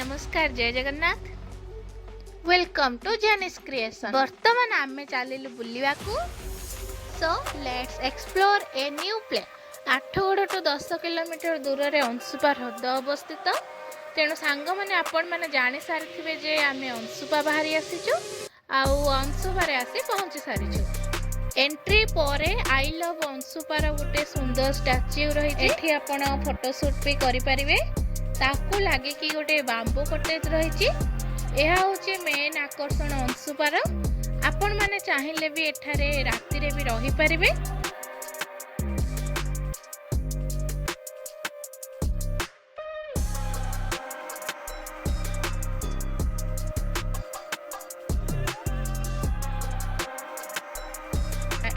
नमस्कार जय Jagannath welcome to Jenis creation. वर्तमान आमे चलिलु बुलिवा को so let's explore a new play. Athagarh to 10 kilometre दूर रे अंशुपा ह्रद अवस्थित। तेणु सांग मैंने आपण मैंने जानी सारी जे आमे अंशुपा बाहरी आसीचु आउ अंशुपा रे आसी पहुंची सारिचु। एंट्री परे आई लव अंशुपार गोटे सुंदर स्टैच्यू रही। एठी आपण फोटोशूट भी करि परिबे। ताकू लगे कि गोटे बांबू कटेज रही। यह हूँ मेन आकर्षण अंशुपार। आपण माने चाहिए भी एठारे राति रे भी रही परिबे।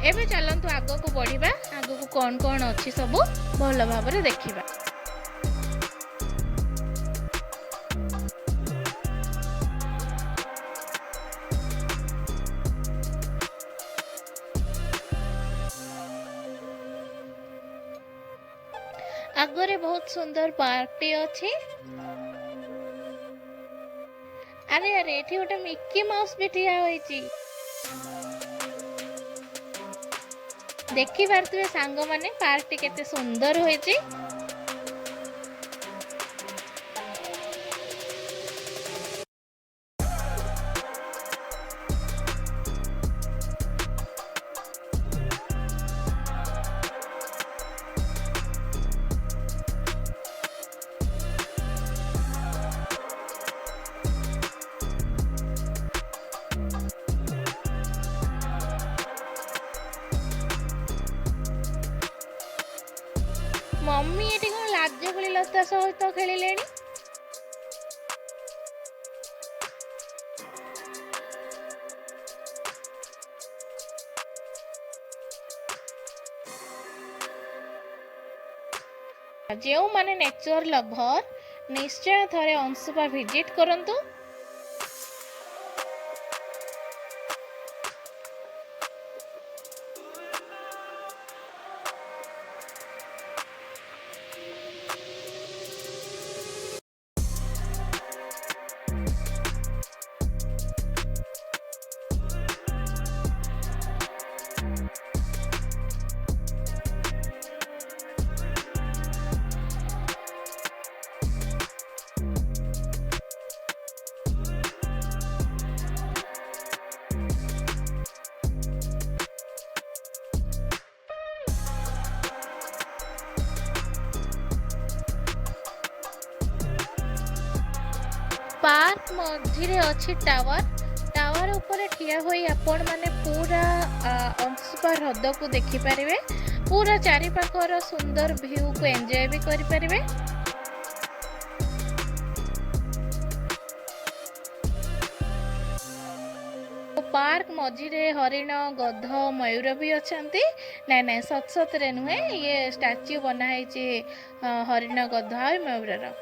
एबे चलंतु आगो को बढ़िबा। आगो को कौन कौन अच्छी सब भल भाव देखिबा। आगरे बहुत सुंदर पार्कटी अच्छी। अरे अरे एठी गोटे मिकी माउस भी ठिया होईची। देखि पारथिबे सांग माने पार्कटी केते सुंदर होईची। मम्मी एटी कौन लाजकुली लता सहित खेलिले। जो माने नेचर लवर निश्चय थरे अंशुपा विजिट करंतु। पार्क मझिरे अच्छी टावर। टावर ऊपर ठिया होई आपण माने पूरा अंशुपा ह्रद को देखि परिबे। पूरा चारि पाखर सुंदर व्यू को एंजॉय भी करि परिबे। पार्क मझिरे हरिण गध मयूर भी अछंती। नाइ नाइ सत सत रे नुहे ये स्टैच्यू बना है हरिण गध और मयूर।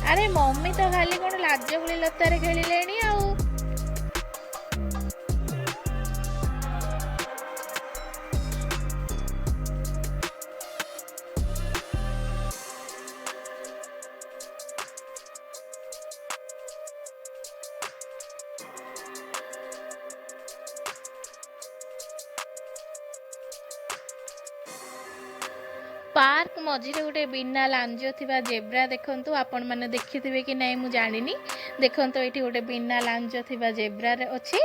अरे मम्मी तो खाली कौन लाजकुली लतारे खेलिले आउ। पार्क मझिरे गोटे बिना लांज थिबा जेब्रा देखंतु। आपण माने देखिथिबे कि नाही मु जानिनी। देखंतु एठी गोटे बिना लांज थिबा जेब्रा रे अछि।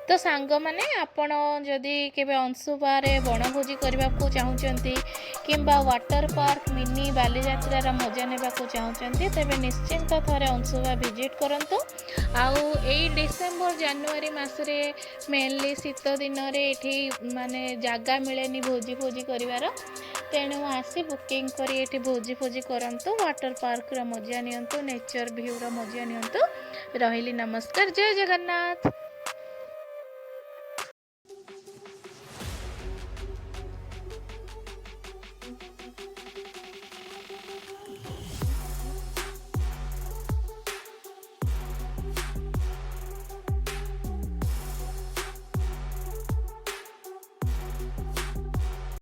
तो सांग माने आपण जदि केबे अंशुपा रे बनभोजी करबा को चाहुचंती किंबा वाटर पार्क मिनी बालीयात्रा रा मजा नेबा को चाहुचंती तेबे निश्चिंत थरे अंशुपा विजिट करंतु। आउ एई डिसेंबर जनवरी मास रे मेनली शीत दिन रे एठी माने जागा मिलेनी भोजी भोजी करिवार। तेणु आसी बुकिंग करी एठी भोजी भोजी करंतु। वाटर पार्क रा मजा नियंतु। नेचर व्यू रा मजा नियंतु। रहिली नमस्कार जय जगन्नाथ।